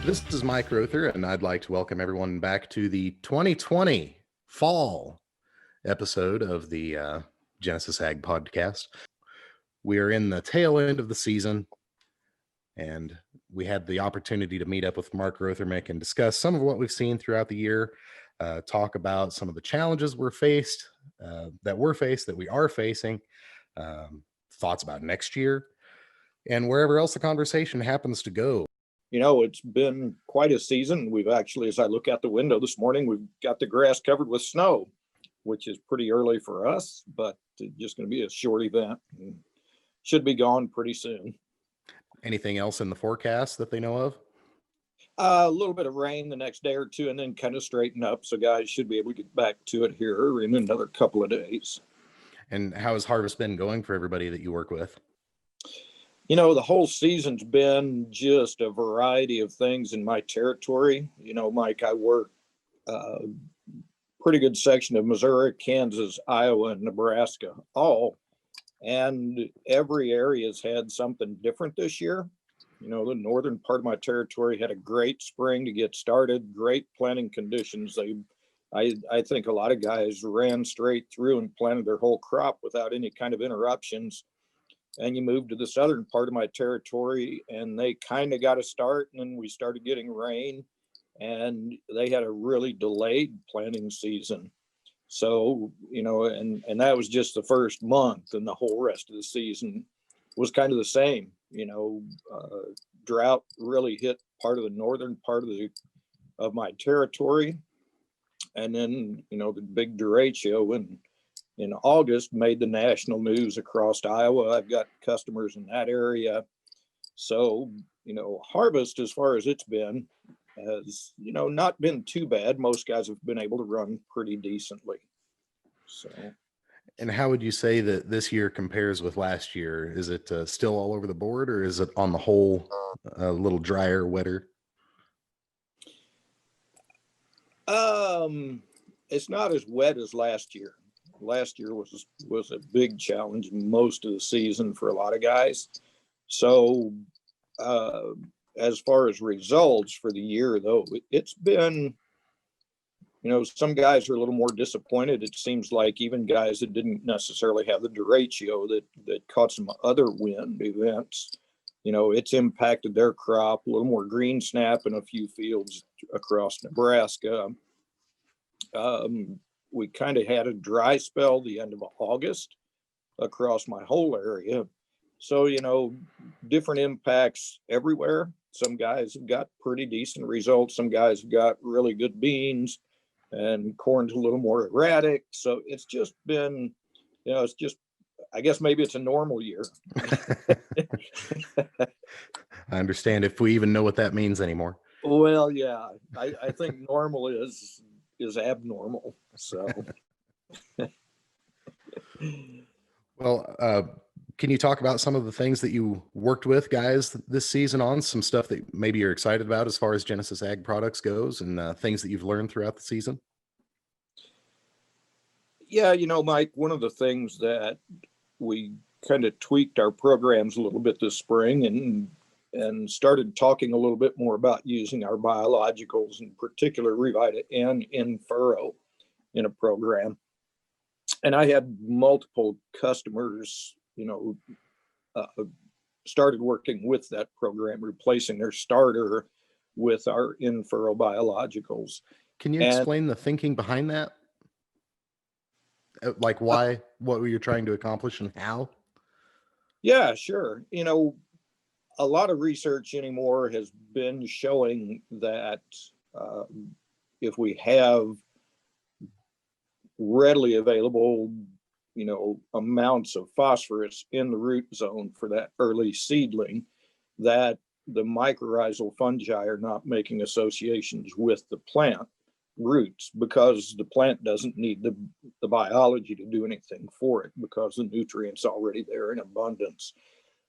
This is Mike Rother, and I'd like to welcome everyone back to the 2020 fall episode of the Genesis Ag podcast. We are in the tail end of the season, and we had the opportunity to meet up with Mark Rothermick and discuss some of what we've seen throughout the year, talk about some of the challenges that we are facing, thoughts about next year, and wherever else the conversation happens to go. You know, it's been quite a season. We've actually, as I look out the window this morning, we've got the grass covered with snow, which is pretty early for us, but just going to be a short event. Should be gone pretty soon. Anything else in the forecast that they know of? A little bit of rain the next day or two, and then kind of straighten up. So guys should be able to get back to it here in another couple of days. And how has harvest been going for everybody that you work with? You know, the whole season's been just a variety of things in my territory. You know, Mike, I work a pretty good section of Missouri, Kansas, Iowa, and Nebraska, all. And every area has had something different this year. You know, the northern part of my territory had a great spring to get started, great planting conditions. I think a lot of guys ran straight through and planted their whole crop without any kind of interruptions. And you move to the southern part of my territory and they kind of got a start, and then we started getting rain, and they had a really delayed planting season. So, you know, and that was just the first month, and the whole rest of the season was kind of the same. You know, drought really hit part of the northern part of my territory. And then, you know, the big derecho in August made the national news across Iowa. I've got customers in that area. So, you know, harvest, as far as it's been, has, you know, not been too bad. Most guys have been able to run pretty decently. So. And how would you say that this year compares with last year? Is it still all over the board, or is it on the whole a little drier, wetter? It's not as wet as last year. Last year was a big challenge most of the season for a lot of guys. So as far as results for the year, though, it's been, you know, some guys are a little more disappointed. It seems like even guys that didn't necessarily have the derecho that caught some other wind events, you know, it's impacted their crop. A little more green snap in a few fields across Nebraska. We kind of had a dry spell the end of August across my whole area. So, you know, different impacts everywhere. Some guys have got pretty decent results. Some guys have got really good beans, and corn's a little more erratic. So it's just been, you know, it's just, I guess maybe it's a normal year. I understand, if we even know what that means anymore. Well, yeah, I think normal is abnormal. So. Well, can you talk about some of the things that you worked with guys this season on, some stuff that maybe you're excited about as far as Genesis Ag products goes, and things that you've learned throughout the season? Yeah, you know, Mike, one of the things that we kind of tweaked our programs a little bit this spring and started talking a little bit more about using our biologicals, in particular Revita N in furrow in a program. And I had multiple customers, you know, started working with that program, replacing their starter with our in furrow biologicals. Can you explain the thinking behind that? Like why, what were you trying to accomplish and how? Yeah, sure. You know, a lot of research anymore has been showing that if we have readily available, you know, amounts of phosphorus in the root zone for that early seedling, that the mycorrhizal fungi are not making associations with the plant roots, because the plant doesn't need the biology to do anything for it, because the nutrients already there in abundance.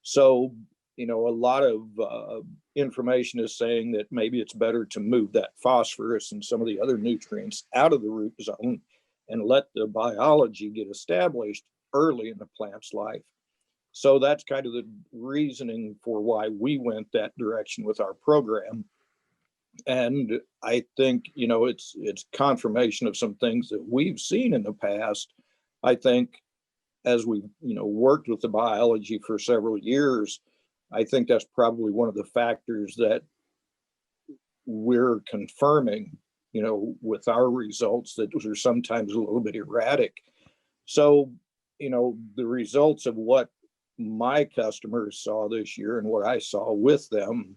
So, you know, a lot of information is saying that maybe it's better to move that phosphorus and some of the other nutrients out of the root zone and let the biology get established early in the plant's life. So that's kind of the reasoning for why we went that direction with our program. And I think, it's confirmation of some things that we've seen in the past. I think as we've, worked with the biology for several years, I think that's probably one of the factors that we're confirming, with our results that are sometimes a little bit erratic. So, the results of what my customers saw this year and what I saw with them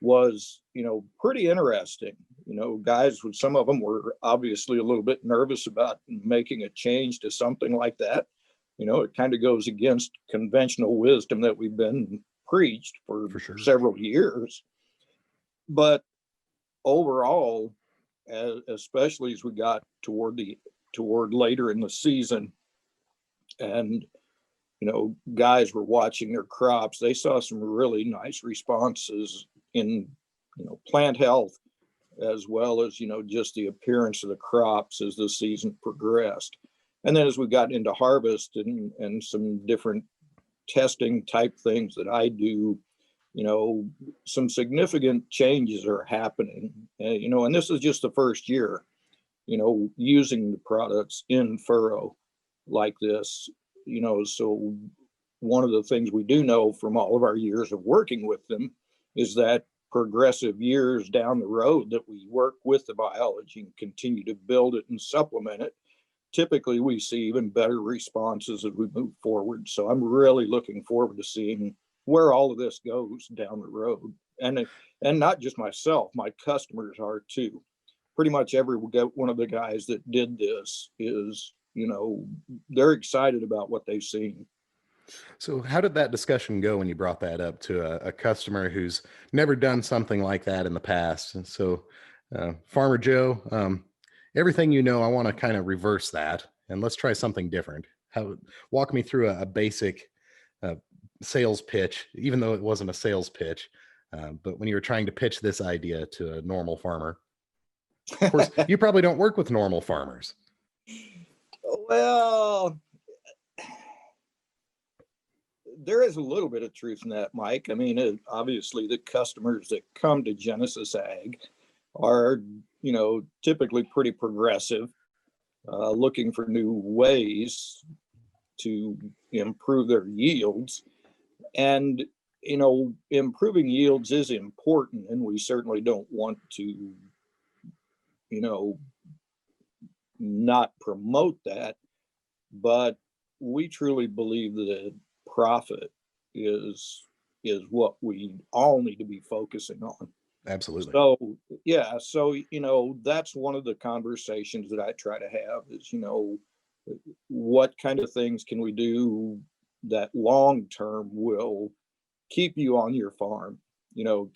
was, pretty interesting. Guys, with some of them were obviously a little bit nervous about making a change to something like that. It kind of goes against conventional wisdom that we've been preached for sure. several years. But overall, especially as we got toward later in the season, and guys were watching their crops, they saw some really nice responses in plant health, as well as just the appearance of the crops as the season progressed. And then as we got into harvest and some different testing type things that I do, some significant changes are happening. And this is just the first year, using the products in furrow like this. So one of the things we do know from all of our years of working with them is that progressive years down the road that we work with the biology and continue to build it and supplement it, typically we see even better responses as we move forward. So I'm really looking forward to seeing where all of this goes down the road. And not just myself, my customers are too. Pretty much every one of the guys that did this is, they're excited about what they've seen. So how did that discussion go when you brought that up to a customer who's never done something like that in the past? And so, Farmer Joe, everything I want to kind of reverse that, and let's try something different. Walk me through a basic sales pitch, even though it wasn't a sales pitch, but when you were trying to pitch this idea to a normal farmer. Of course, you probably don't work with normal farmers. Well, there is a little bit of truth in that, Mike. I mean, obviously the customers that come to Genesis Ag are, typically pretty progressive, looking for new ways to improve their yields. And, improving yields is important, and we certainly don't want to, not promote that. But we truly believe that profit is what we all need to be focusing on. Absolutely. So yeah, so that's one of the conversations that I try to have is, what kind of things can we do that long term will keep you on your farm,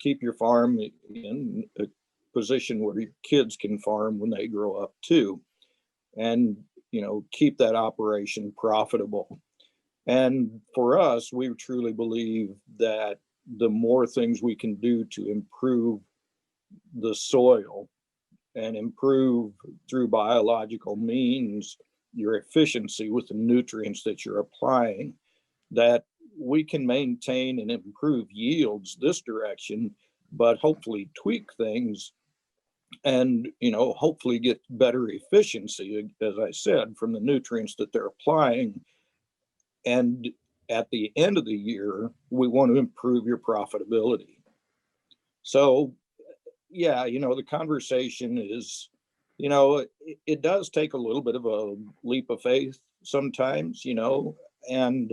keep your farm in a position where your kids can farm when they grow up too, and keep that operation profitable. And for us, we truly believe that the more things we can do to improve the soil and improve through biological means your efficiency with the nutrients that you're applying, that we can maintain and improve yields this direction, but hopefully tweak things and hopefully get better efficiency, as I said, from the nutrients that they're applying. And at the end of the year, we want to improve your profitability. So yeah, the conversation is, it does take a little bit of a leap of faith sometimes, and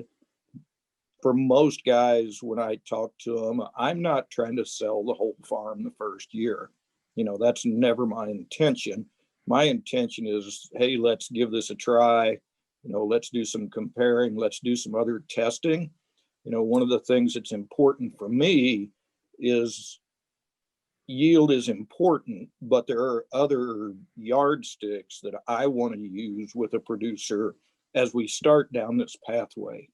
for most guys, when I talk to them, I'm not trying to sell the whole farm the first year. That's never my intention. My intention is, hey, let's give this a try. Let's do some comparing. Let's do some other testing. One of the things that's important for me is yield is important, but there are other yardsticks that I want to use with a producer as we start down this pathway.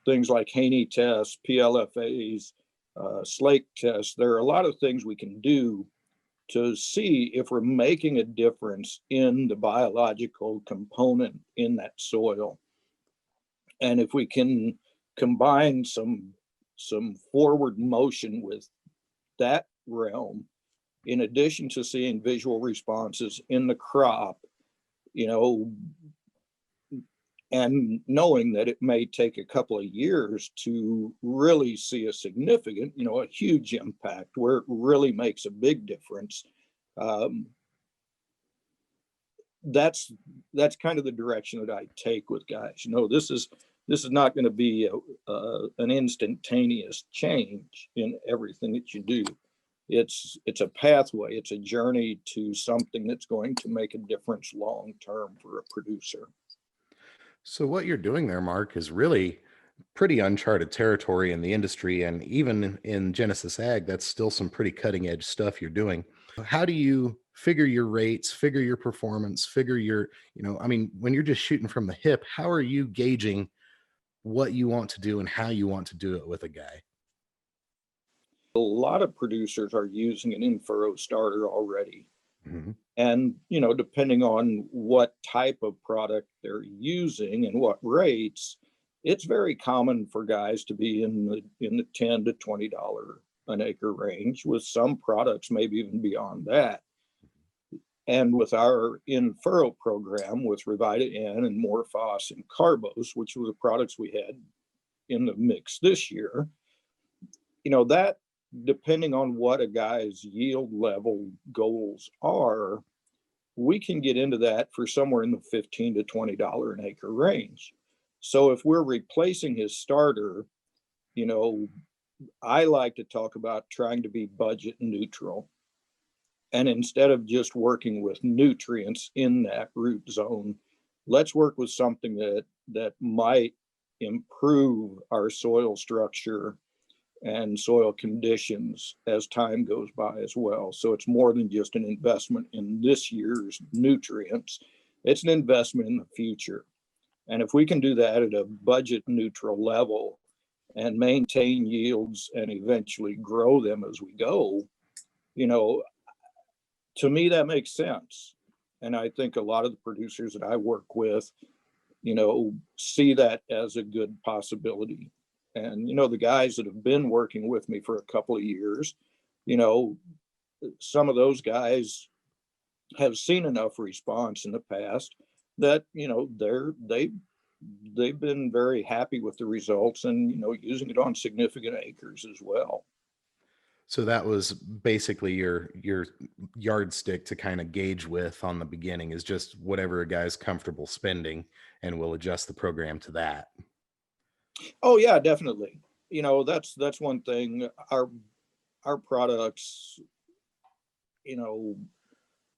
Things like Haney tests, PLFAs, slake tests. There are a lot of things we can do to see if we're making a difference in the biological component in that soil. And if we can combine some forward motion with that realm, in addition to seeing visual responses in the crop, you know, and knowing that it may take a couple of years to really see a significant, you know, a huge impact where it really makes a big difference. Um, that's kind of the direction that I take with guys. You know, this is not going to be an instantaneous change in everything that you do. It's a pathway. It's a journey to something that's going to make a difference long term for a producer. So what you're doing there, Mark, is really pretty uncharted territory in the industry, and even in Genesis Ag, that's still some pretty cutting edge stuff you're doing. How do you figure your rates, figure your performance, figure your, I mean, when you're just shooting from the hip, how are you gauging what you want to do and how you want to do it with a guy? A lot of producers are using an in-furrow starter already. Mm-hmm. And, you know, depending on what type of product they're using and what rates, it's very common for guys to be in the $10 to $20 an acre range, with some products maybe even beyond that. And with our in-furrow program with Revita N and Morphos and Carbos, which were the products we had in the mix this year, you know, that depending on what a guy's yield level goals are, we can get into that for somewhere in the $15 to $20 an acre range. So if we're replacing his starter, you know, I like to talk about trying to be budget neutral. And instead of just working with nutrients in that root zone, let's work with something that might improve our soil structure and soil conditions as time goes by as well. So it's more than just an investment in this year's nutrients, it's an investment in the future. And if we can do that at a budget neutral level and maintain yields and eventually grow them as we go, you know, to me, that makes sense. And I think a lot of the producers that I work with, you know, see that as a good possibility. And, you know, the guys that have been working with me for a couple of years, you know, some of those guys have seen enough response in the past that, you know, they've been very happy with the results and, you know, using it on significant acres as well. So that was basically your yardstick to kind of gauge with on the beginning, is just whatever a guy's comfortable spending, and we'll adjust the program to that. Oh yeah, definitely. You know, that's one thing. Our products, you know,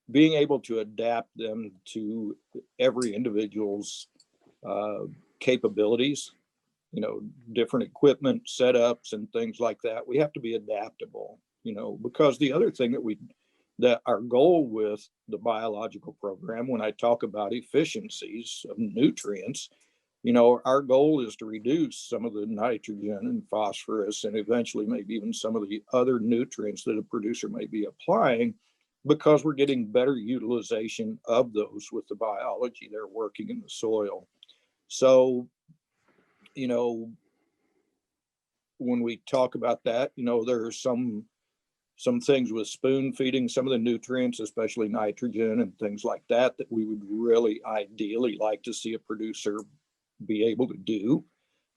being able to adapt them to every individual's capabilities, you know, different equipment setups and things like that. We have to be adaptable, you know, because the other thing that our goal with the biological program, when I talk about efficiencies of nutrients, you know, our goal is to reduce some of the nitrogen and phosphorus and eventually maybe even some of the other nutrients that a producer may be applying, because we're getting better utilization of those with the biology they're working in the soil. So, you know, when we talk about that, you know, there are some things with spoon feeding some of the nutrients, especially nitrogen and things like that, that we would really ideally like to see a producer be able to do.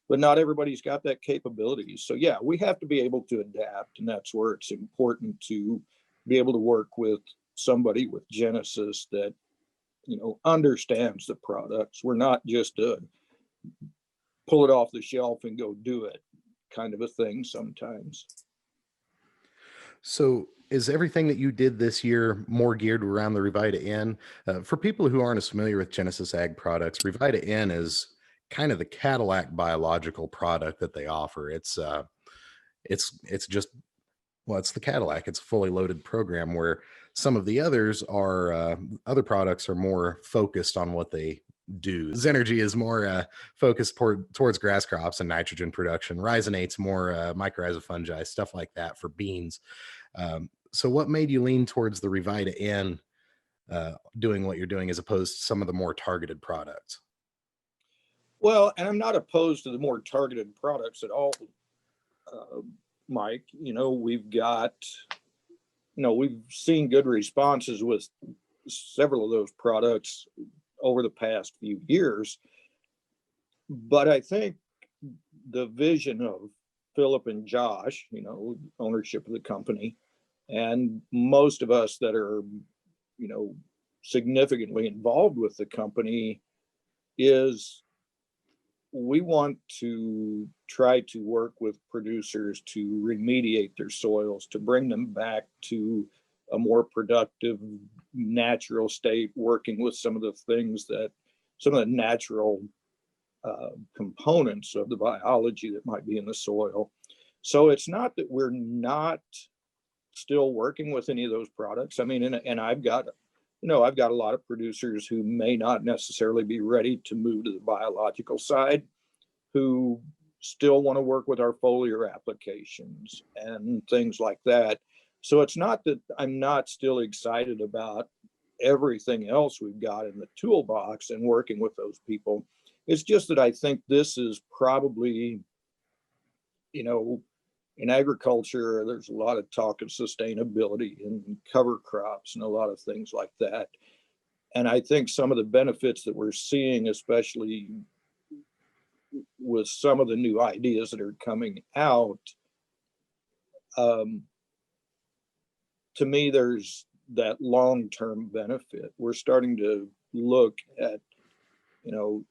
But not everybody's got that capability. So yeah, we have to be able to adapt, and that's where it's important to be able to work with somebody with Genesis that, you know, understands the products. We're not just a pull it off the shelf and go do it kind of a thing sometimes. So is everything that you did this year more geared around the Revita Inn? For people who aren't as familiar with Genesis Ag products, Revita Inn is kind of the Cadillac biological product that they offer. It's just, well, it's the Cadillac. It's a fully loaded program, where some of the others are other products are more focused on what they do. Zenergy is more focused towards grass crops and nitrogen production. Rhizonate's more mycorrhiza fungi, stuff like that for beans. So what made you lean towards the Revita Inn doing what you're doing as opposed to some of the more targeted products? Well, and I'm not opposed to the more targeted products at all, uh, Mike. You know, we've got we've seen good responses with several of those products over the past few years. But I think the vision of Philip and Josh, ownership of the company, and most of us that are, significantly involved with the company, is we want to try to work with producers to remediate their soils, to bring them back to a more productive, natural state, working with some of the natural components of the biology that might be in the soil. So it's not that we're not still working with any of those products. I mean, and I've got a lot of producers who may not necessarily be ready to move to the biological side, who still want to work with our foliar applications and things like that. So it's not that I'm not still excited about everything else we've got in the toolbox and working with those people. It's just that I think this is probably, in agriculture, there's a lot of talk of sustainability and cover crops and a lot of things like that. And I think some of the benefits that we're seeing, especially with some of the new ideas that are coming out, to me, there's that long-term benefit. We're starting to look at,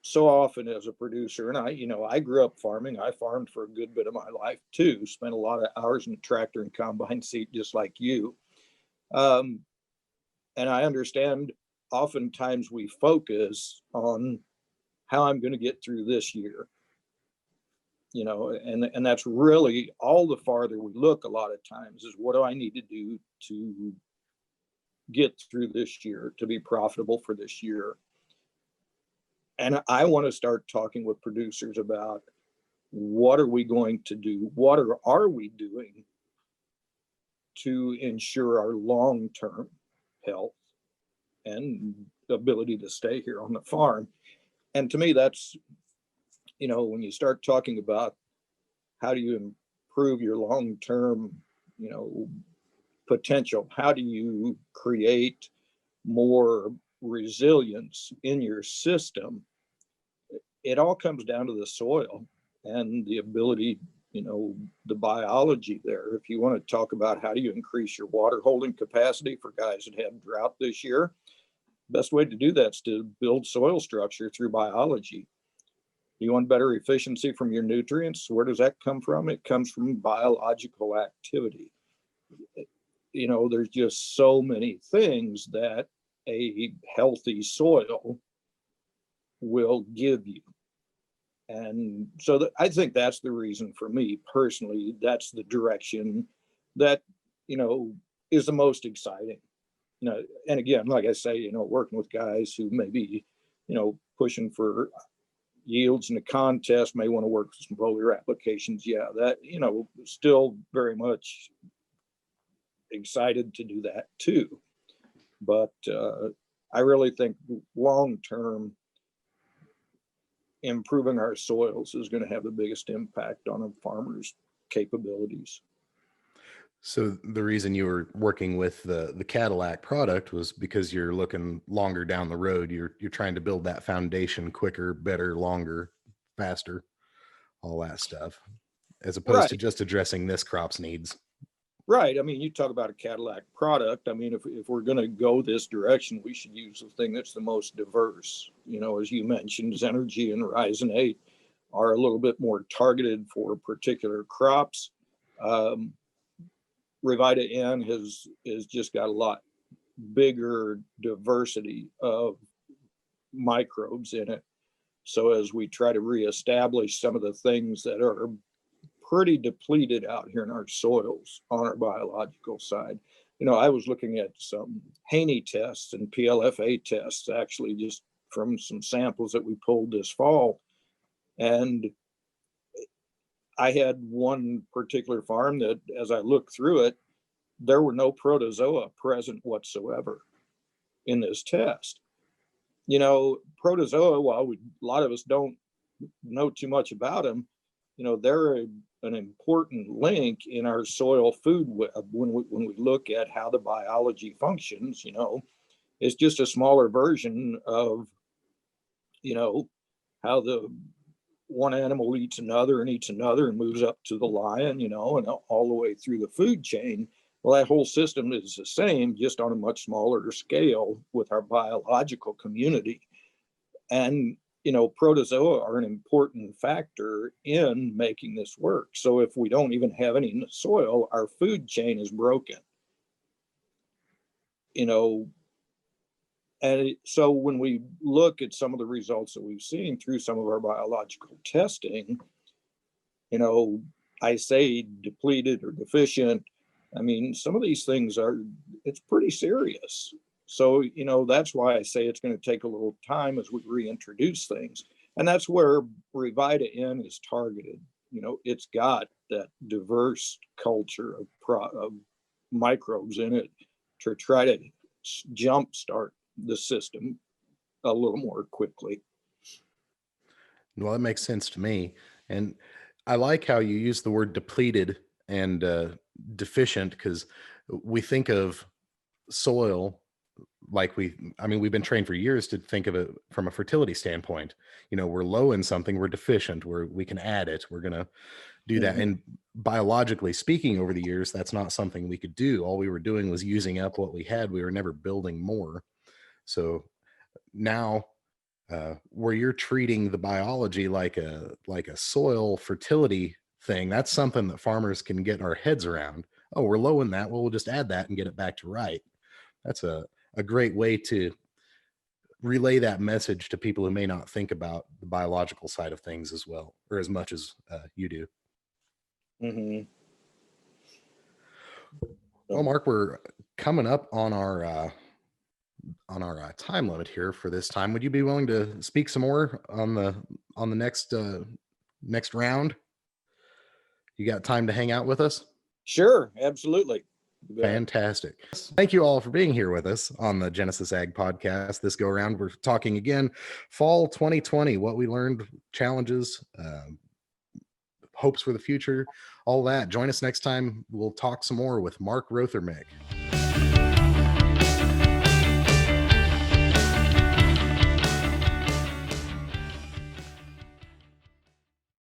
so often as a producer, and I grew up farming. I farmed for a good bit of my life too, spent a lot of hours in the tractor and combine seat, just like you. And I understand oftentimes we focus on how I'm going to get through this year, and that's really all. The farther we look, a lot of times, is what do I need to do to get through this year, to be profitable for this year. And I want to start talking with producers about what are we going to do? What are we doing to ensure our long-term health and ability to stay here on the farm? And to me, that's, when you start talking about how do you improve your long-term, potential, how do you create more resilience in your system, it all comes down to the soil and the ability, the biology there. If you want to talk about how do you increase your water holding capacity for guys that have drought this year, best way to do that is to build soil structure through biology. You want better efficiency from your nutrients? Where does that come from? It comes from biological activity. There's just so many things that a healthy soil will give you. And so I think that's the reason for me personally, that's the direction that, is the most exciting. And again, like I say, working with guys who may be, pushing for yields in a contest, may want to work with some foliar applications. Yeah, that, still very much excited to do that too. But I really think long-term, improving our soils is going to have the biggest impact on a farmer's capabilities. So the reason you were working with the Cadillac product was because you're looking longer down the road. You're trying to build that foundation quicker, better, longer, faster, all that stuff, as opposed to just addressing this crop's needs. Right. I mean, you talk about a Cadillac product. I mean, if we're going to go this direction, we should use the thing that's the most diverse. As you mentioned, Zenergy and Horizon 8 are a little bit more targeted for particular crops. Revita N has just got a lot bigger diversity of microbes in it. So as we try to reestablish some of the things that are pretty depleted out here in our soils on our biological side. I was looking at some Haney tests and PLFA tests, actually, just from some samples that we pulled this fall. And I had one particular farm that, as I looked through it, there were no protozoa present whatsoever in this test. Protozoa, while a lot of us don't know too much about them, they're an important link in our soil food web. When we look at how the biology functions, it's just a smaller version of, how the one animal eats another and eats another and moves up to the lion, and all the way through the food chain. Well, that whole system is the same, just on a much smaller scale with our biological community. And, protozoa are an important factor in making this work. So if we don't even have any in the soil, our food chain is broken. And so when we look at some of the results that we've seen through some of our biological testing, I say depleted or deficient. I mean, some of these things it's pretty serious. So, that's why I say it's going to take a little time as we reintroduce things. And that's where Revita Inn is targeted. It's got that diverse culture of microbes in it to try to jumpstart the system a little more quickly. Well, that makes sense to me. And I like how you use the word depleted and deficient, because we think of soil like we've been trained for years to think of it from a fertility standpoint. We're low in something, we're deficient, we can add it, we're going to do that. And biologically speaking, over the years, that's not something we could do. All we were doing was using up what we had. We were never building more. So now, where you're treating the biology like a soil fertility thing, that's something that farmers can get our heads around. Oh, we're low in that. Well, we'll just add that and get it back to right. That's a great way to relay that message to people who may not think about the biological side of things as well, or as much as you do. Mm-hmm. Well, Mark, we're coming up on our time limit here for this time. Would you be willing to speak some more on the next round? You got time to hang out with us? Sure, absolutely. Fantastic. Thank you all for being here with us on the Genesis Ag podcast. This go around, we're talking again fall 2020, what we learned, challenges, hopes for the future, all that. Join us next time. We'll talk some more with Mark Rothermick.